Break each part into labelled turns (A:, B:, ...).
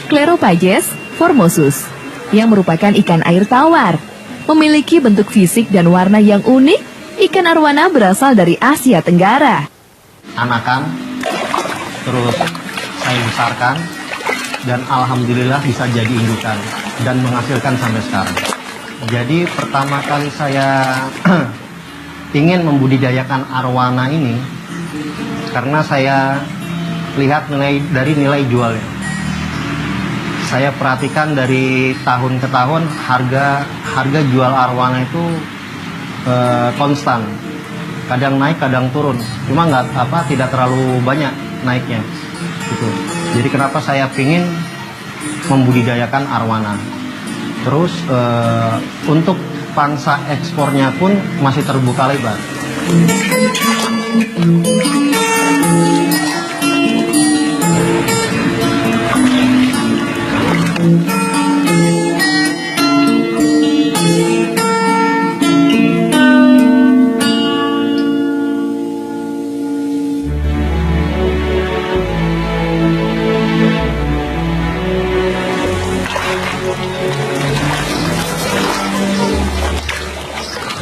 A: Sclerophages formosus, yang merupakan ikan air tawar. Memiliki bentuk fisik dan warna yang unik, ikan arwana berasal dari Asia Tenggara.
B: Anakan, terus saya besarkan, dan alhamdulillah bisa jadi indukan dan menghasilkan sampai sekarang. Jadi pertama kali saya ingin membudidayakan arwana ini karena saya lihat nilai jualnya. Saya perhatikan dari tahun ke tahun harga jual arwana itu konstan, kadang naik kadang turun, cuma tidak terlalu banyak naiknya gitu. Jadi kenapa saya ingin membudidayakan arwana. Terus untuk pangsa ekspornya pun masih terbuka lebar.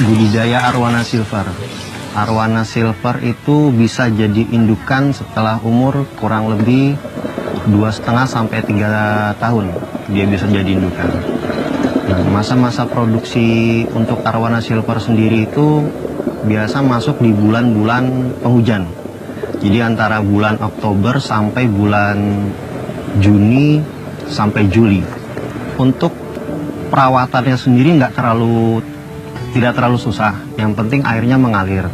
B: Budidaya arwana silver. Arwana silver itu bisa jadi indukan setelah umur kurang lebih 2,5 sampai 3 tahun. Dia bisa jadi indukan. Nah, masa-masa produksi untuk arwana silver sendiri itu biasa masuk di bulan-bulan penghujan. Jadi antara bulan Oktober sampai bulan Juni sampai Juli. Untuk perawatannya sendiri tidak terlalu susah. Yang penting airnya mengalir.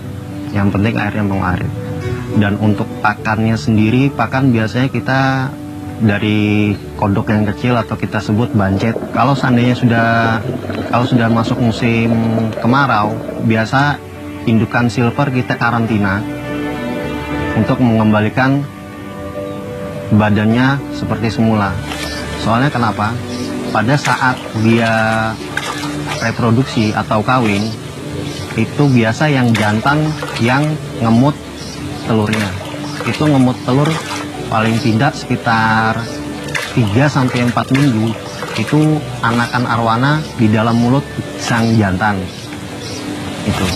B: Dan untuk pakannya sendiri, pakan biasanya kita dari kodok yang kecil atau kita sebut bancet. Kalau seandainya sudah masuk musim kemarau, biasa indukan silver kita karantina untuk mengembalikan badannya seperti semula. Soalnya kenapa? Pada saat dia reproduksi atau kawin, itu biasa yang jantan yang ngemut telurnya. Itu ngemut telur paling tidak sekitar 3-4 minggu. Itu anakan arwana di dalam mulut sang jantan. Itu.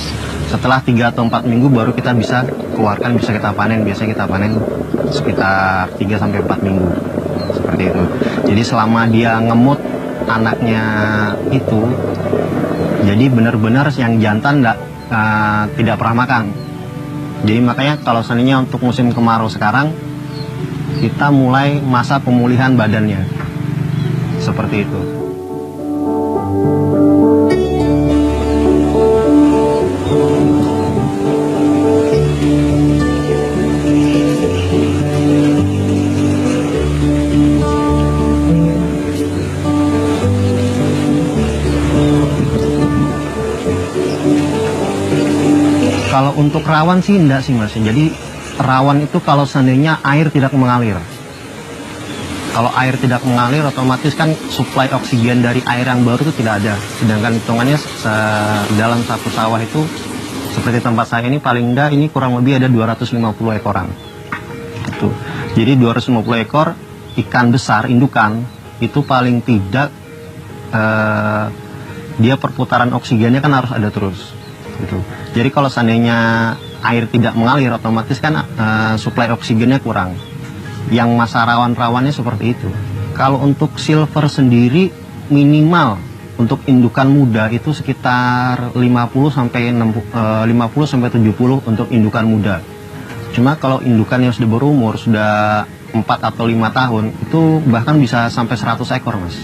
B: Setelah 3 atau 4 minggu baru kita bisa keluarkan, bisa kita panen. Biasanya kita panen sekitar 3-4 minggu. Seperti itu. Jadi selama dia ngemut anaknya itu, jadi benar-benar yang jantan tidak pernah makan. Jadi makanya kalau seandainya untuk musim kemarau sekarang, kita mulai masa pemulihan badannya. Seperti itu. Kalau untuk rawan sih enggak sih mas. Jadi rawan itu kalau seandainya air tidak mengalir. Kalau air tidak mengalir, otomatis kan suplai oksigen dari air yang baru itu tidak ada. Sedangkan hitungannya dalam satu sawah itu, seperti tempat saya ini paling enggak ini kurang lebih ada 250 ekoran. Itu. Jadi 250 ekor ikan besar indukan itu paling tidak dia perputaran oksigennya kan harus ada terus. Gitu. Jadi kalau seandainya air tidak mengalir, otomatis kan suplai oksigennya kurang. Yang masa rawan-rawannya seperti itu. Kalau untuk silver sendiri minimal untuk indukan muda itu sekitar 50 sampai 70 untuk indukan muda. Cuma kalau indukan yang sudah berumur, sudah 4 atau 5 tahun, itu bahkan bisa sampai 100 ekor mas.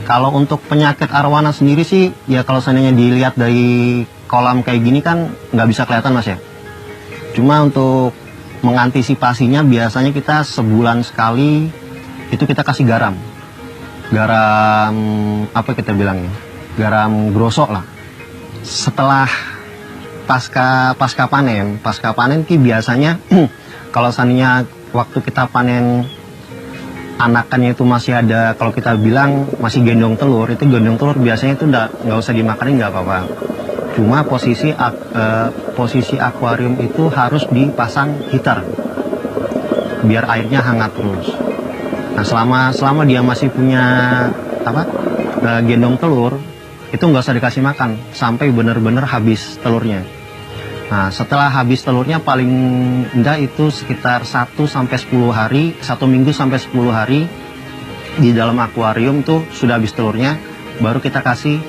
B: Kalau untuk penyakit arwana sendiri sih, ya kalau seandainya dilihat dari kolam kayak gini kan nggak bisa kelihatan mas ya. Cuma untuk mengantisipasinya biasanya kita sebulan sekali itu kita kasih garam apa kita bilangnya, garam grosok lah. Setelah pasca panen ki biasanya kalau seandainya waktu kita panen anakannya itu masih ada, kalau kita bilang masih gendong telur, itu gendong telur biasanya itu nggak usah dimakanin, nggak apa-apa. Cuma posisi akuarium itu harus dipasang heater biar airnya hangat terus. Nah, selama dia masih punya gendong telur, itu nggak usah dikasih makan sampai benar-benar habis telurnya. Nah, setelah habis telurnya paling enggak itu sekitar 1 sampai 10 hari, 1 minggu sampai 10 hari di dalam akuarium tuh sudah habis telurnya, baru kita kasih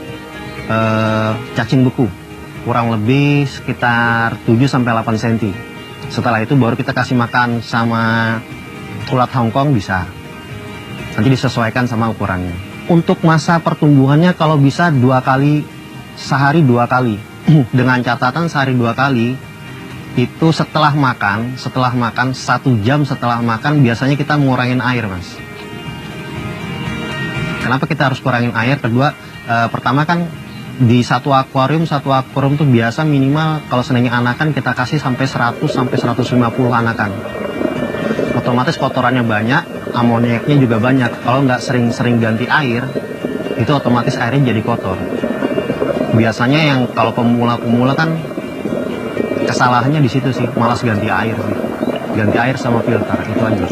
B: cacing beku. Kurang lebih sekitar 7 sampai 8 cm. Setelah itu baru kita kasih makan sama ulat Hongkong bisa. Nanti disesuaikan sama ukurannya. Untuk masa pertumbuhannya kalau bisa 2 kali, sehari 2 kali. Dengan catatan sehari 2 kali itu setelah makan 1 jam setelah makan biasanya kita ngurangin air, Mas. Kenapa kita harus kurangin air? Kedua, pertama kan di satu akuarium tuh biasa minimal kalau seandainya anakan kita kasih sampai 100 sampai 150 anakan. Otomatis kotorannya banyak, amoniaknya juga banyak. Kalau nggak sering-sering ganti air, itu otomatis airnya jadi kotor. Biasanya yang kalau pemula-pemula kan kesalahannya di situ sih, malas ganti air sih. Ganti air sama filter, itu aja.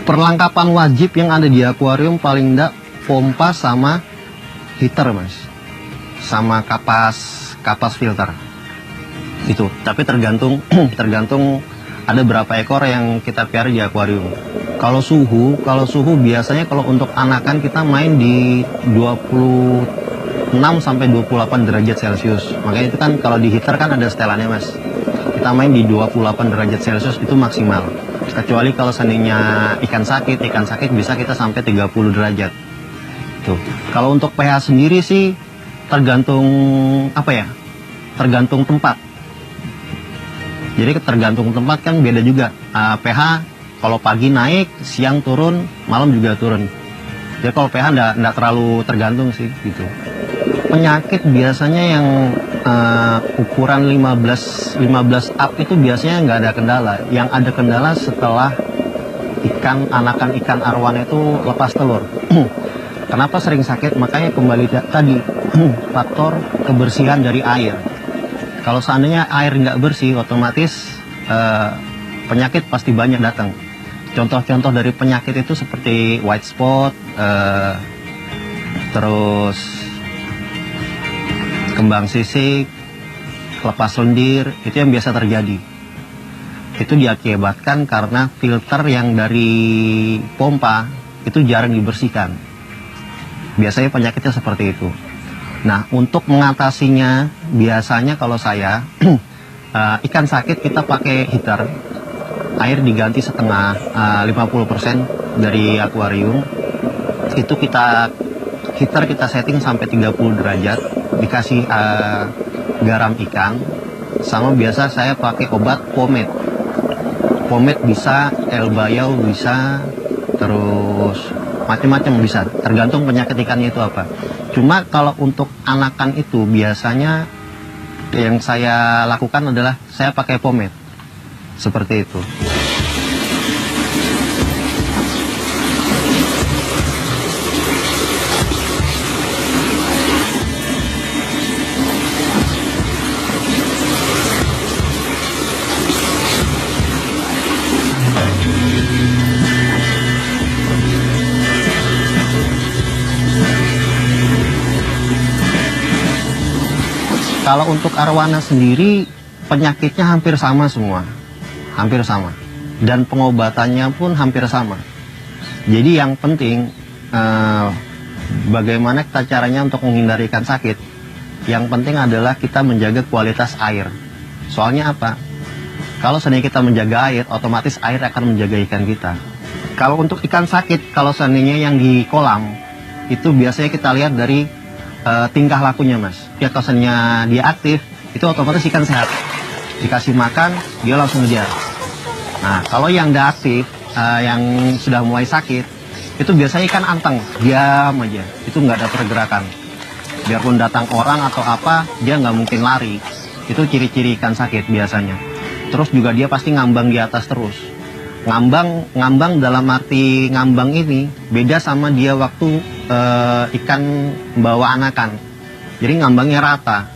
B: Perlengkapan wajib yang ada di akuarium paling enggak pompa sama heater, Mas. Sama kapas filter. Itu. Tapi tergantung ada berapa ekor yang kita piara di akuarium. Kalau suhu biasanya kalau untuk anakan kita main di 26 sampai 28 derajat Celcius. Makanya itu kan kalau di heater kan ada setelannya, Mas. Kita main di 28 derajat Celcius itu maksimal. Kecuali kalau seandainya ikan sakit bisa kita sampai 30 derajat. Tuh. Kalau untuk pH sendiri sih tergantung tergantung tempat. Jadi tergantung tempat kan beda juga. pH kalau pagi naik, siang turun, malam juga turun. Jadi kalau pH nggak terlalu tergantung sih gitu. Penyakit biasanya yang ukuran 15 up itu biasanya nggak ada kendala. Yang ada kendala setelah anakan ikan arwana itu lepas telur. Kenapa sering sakit? Makanya kembali tadi faktor kebersihan dari air. Kalau seandainya air nggak bersih, otomatis penyakit pasti banyak datang. Contoh-contoh dari penyakit itu seperti white spot, terus kembang sisik, lepas lendir, itu yang biasa terjadi. Itu diakibatkan karena filter yang dari pompa itu jarang dibersihkan. Biasanya penyakitnya seperti itu. Nah, untuk mengatasinya, biasanya kalau saya, ikan sakit kita pakai heater, air diganti setengah, 50% dari akuarium, itu heater kita setting sampai 30 derajat, dikasih garam ikan, sama biasa saya pakai obat pomade. Pomade bisa, elbayau bisa, terus macam-macam bisa, tergantung penyakit ikannya itu apa. Cuma kalau untuk anakan itu biasanya yang saya lakukan adalah saya pakai pomade. Seperti itu. Kalau untuk arwana sendiri penyakitnya hampir sama semua. Hampir sama. Dan pengobatannya pun hampir sama. Jadi yang penting bagaimana kita caranya untuk menghindari ikan sakit. Yang penting adalah kita menjaga kualitas air. Soalnya apa? Kalau seandainya kita menjaga air, otomatis air akan menjaga ikan kita. Kalau untuk ikan sakit, kalau seandainya yang di kolam, itu biasanya kita lihat dari tingkah lakunya, Mas. Ya kalau seandainya dia aktif, itu otomatis ikan sehat. Dikasih makan, dia langsung ngejar. Nah, kalau yang tidak aktif, yang sudah mulai sakit, itu biasanya ikan anteng, diam aja. Itu nggak ada pergerakan. Biarpun datang orang atau apa, dia nggak mungkin lari. Itu ciri-ciri ikan sakit biasanya. Terus juga dia pasti ngambang di atas terus. Ngambang dalam arti ngambang ini beda sama dia waktu ikan bawa anakan. Jadi ngambangnya rata.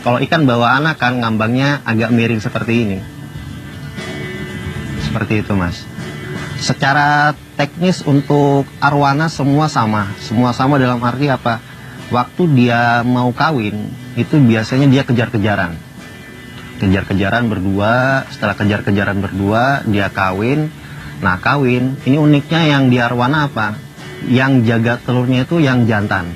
B: Kalau ikan bawa anakan, ngambangnya agak miring seperti ini. Seperti itu, Mas. Secara teknis untuk arwana semua sama dalam arti apa? Waktu dia mau kawin itu biasanya dia kejar-kejaran berdua. Setelah kejar-kejaran berdua dia kawin. Nah kawin ini uniknya yang di arwana apa? Yang jaga telurnya itu yang jantan.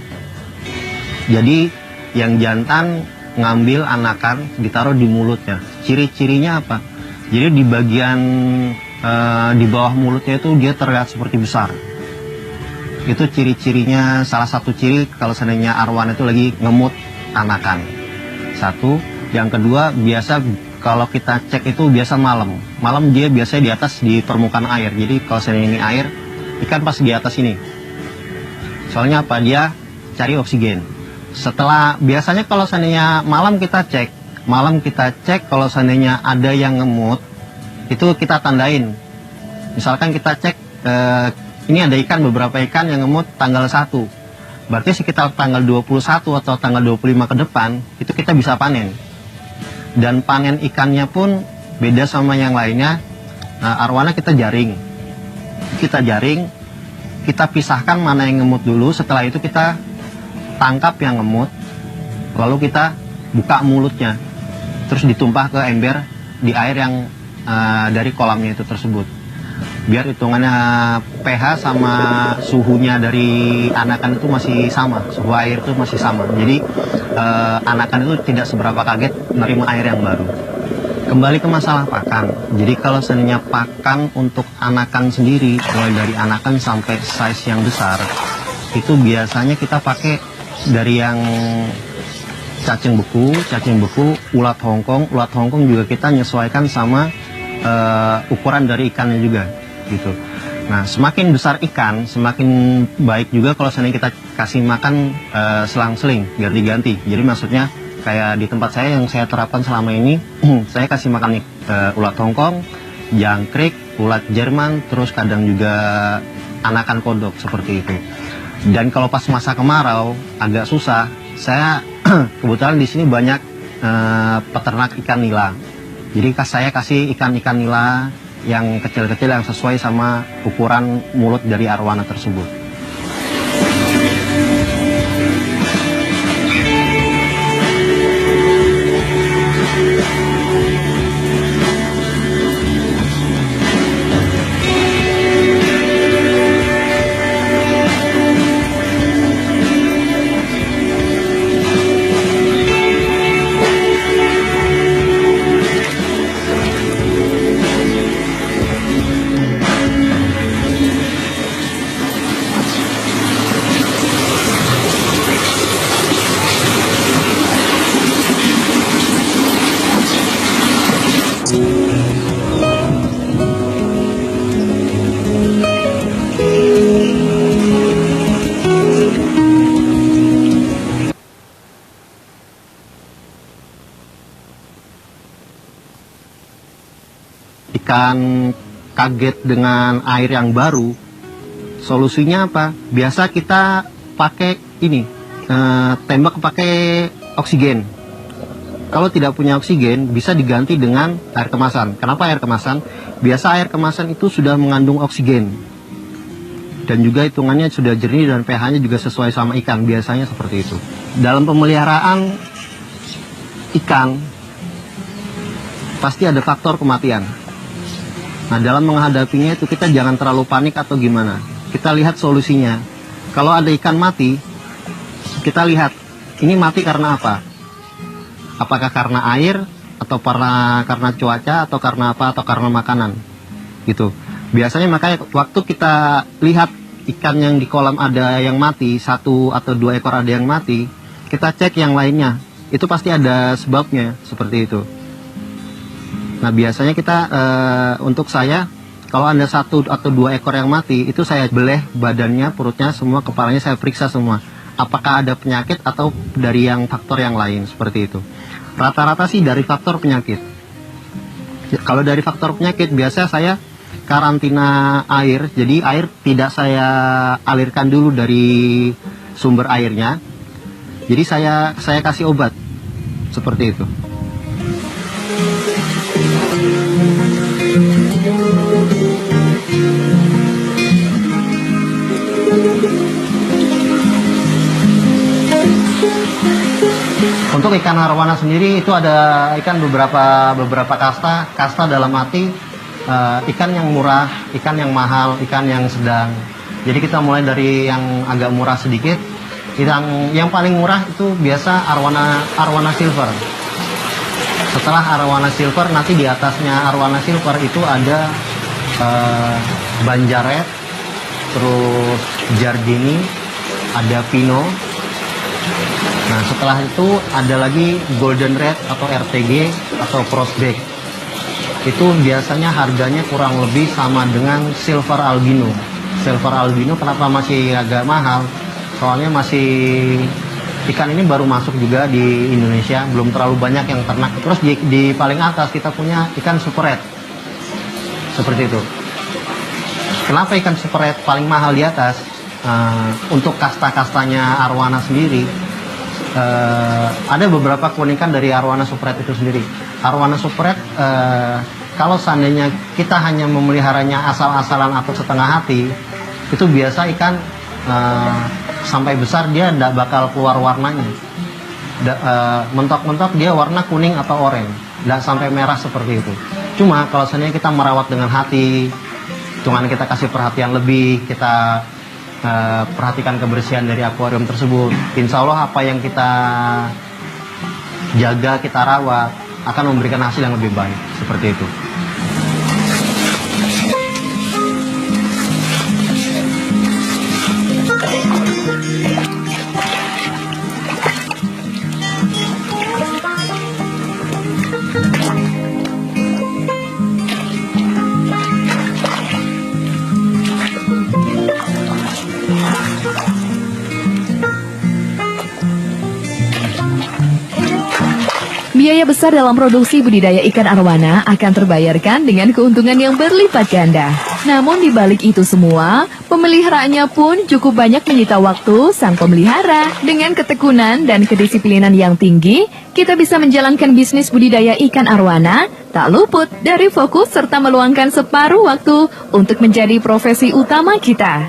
B: Jadi yang jantan ngambil anakan ditaruh di mulutnya. Ciri-cirinya apa? Jadi di bagian di bawah mulutnya itu dia terlihat seperti besar. Itu ciri-cirinya, salah satu ciri kalau seandainya arwana itu lagi ngemut anakan. Satu. Yang kedua, biasa kalau kita cek itu biasa malam. Malam dia biasanya di atas di permukaan air. Jadi kalau seandainya ini air, ikan pas di atas ini. Soalnya apa? Dia cari oksigen. Setelah biasanya kalau seandainya malam kita cek kalau seandainya ada yang ngemut, itu kita tandain. Misalkan kita cek ini ada ikan, beberapa ikan yang ngemut tanggal 1. Berarti sekitar tanggal 21 atau tanggal 25 ke depan itu kita bisa panen. Dan panen ikannya pun beda sama yang lainnya. Nah, arwana kita jaring. Kita pisahkan mana yang ngemut dulu. Setelah itu kita tangkap yang ngemut. Lalu kita buka mulutnya. Terus ditumpah ke ember di air yang dari kolamnya itu tersebut. Biar hitungannya pH sama suhunya dari anakan itu masih sama, suhu air itu masih sama. Jadi anakan itu tidak seberapa kaget menerima air yang baru. Kembali ke masalah pakan. Jadi kalau seandainya pakan untuk anakan sendiri, mulai dari anakan sampai size yang besar, itu biasanya kita pakai dari yang cacing beku, ulat Hongkong juga kita menyesuaikan sama ukuran dari ikannya juga. Gitu. Nah, semakin besar ikan, semakin baik juga kalau seandainya kita kasih makan selang-seling, ganti-ganti. Jadi maksudnya kayak di tempat saya yang saya terapkan selama ini, saya kasih makan ulat Hongkong, jangkrik, ulat Jerman, terus kadang juga anakan kodok seperti itu. Dan kalau pas masa kemarau agak susah, saya kebetulan di sini banyak peternak ikan nila. Jadi saya kasih ikan-ikan nila yang kecil-kecil yang sesuai sama ukuran mulut dari arwana tersebut. Ikan kaget dengan air yang baru, solusinya apa? Biasa kita pakai ini, tembak pakai oksigen. Kalau tidak punya oksigen, bisa diganti dengan air kemasan. Kenapa air kemasan? Biasa air kemasan itu sudah mengandung oksigen. Dan juga hitungannya sudah jernih dan pH-nya juga sesuai sama ikan, biasanya seperti itu. Dalam pemeliharaan ikan, pasti ada faktor kematian. Nah, dalam menghadapinya itu kita jangan terlalu panik atau gimana. Kita lihat solusinya. Kalau ada ikan mati, kita lihat ini mati karena apa? Apakah karena air atau karena cuaca atau karena apa atau karena makanan? Gitu. Biasanya makanya waktu kita lihat ikan yang di kolam ada yang mati, 1 atau 2 ekor ada yang mati, kita cek yang lainnya. Itu pasti ada sebabnya seperti itu. Nah, biasanya kita untuk saya kalau ada 1 atau 2 ekor yang mati, itu saya beleh badannya, perutnya, semua, kepalanya saya periksa semua. Apakah ada penyakit atau dari yang faktor yang lain seperti itu. Rata-rata sih dari faktor penyakit. Kalau dari faktor penyakit biasa saya karantina air. Jadi air tidak saya alirkan dulu dari sumber airnya. Jadi saya kasih obat seperti itu. Untuk ikan arwana sendiri itu ada ikan beberapa kasta. Kasta dalam arti ikan yang murah, ikan yang mahal, ikan yang sedang. Jadi kita mulai dari yang agak murah sedikit. Yang paling murah itu biasa arwana silver. Setelah arwana silver, nanti di atasnya arwana silver itu ada banjaret, terus jardini, ada pino. Nah, setelah itu ada lagi golden red atau RTG atau prospect. Itu biasanya harganya kurang lebih sama dengan silver albino. Silver albino kenapa masih agak mahal? Soalnya ikan ini baru masuk juga di Indonesia, belum terlalu banyak yang ternak. Terus di paling atas kita punya ikan super red. Seperti itu. Kenapa ikan super red paling mahal di atas? Untuk kasta-kastanya arwana sendiri, ada beberapa keunikan dari arwana super red itu sendiri. Arwana super red, kalau seandainya kita hanya memeliharanya asal-asalan atau setengah hati, itu biasa ikan sampai besar dia tidak bakal keluar warnanya. Mentok-mentok dia warna kuning atau oranye, tidak sampai merah seperti itu. Cuma kalau seandainya kita merawat dengan hati, dengan kita kasih perhatian lebih, kita perhatikan kebersihan dari akuarium tersebut, insya Allah apa yang kita jaga, kita rawat akan memberikan hasil yang lebih baik. Seperti itu.
A: Biaya besar dalam produksi budidaya ikan arwana akan terbayarkan dengan keuntungan yang berlipat ganda. Namun di balik itu semua, pemeliharaannya pun cukup banyak menyita waktu sang pemelihara. Dengan ketekunan dan kedisiplinan yang tinggi, kita bisa menjalankan bisnis budidaya ikan arwana tak luput dari fokus serta meluangkan separuh waktu untuk menjadi profesi utama kita.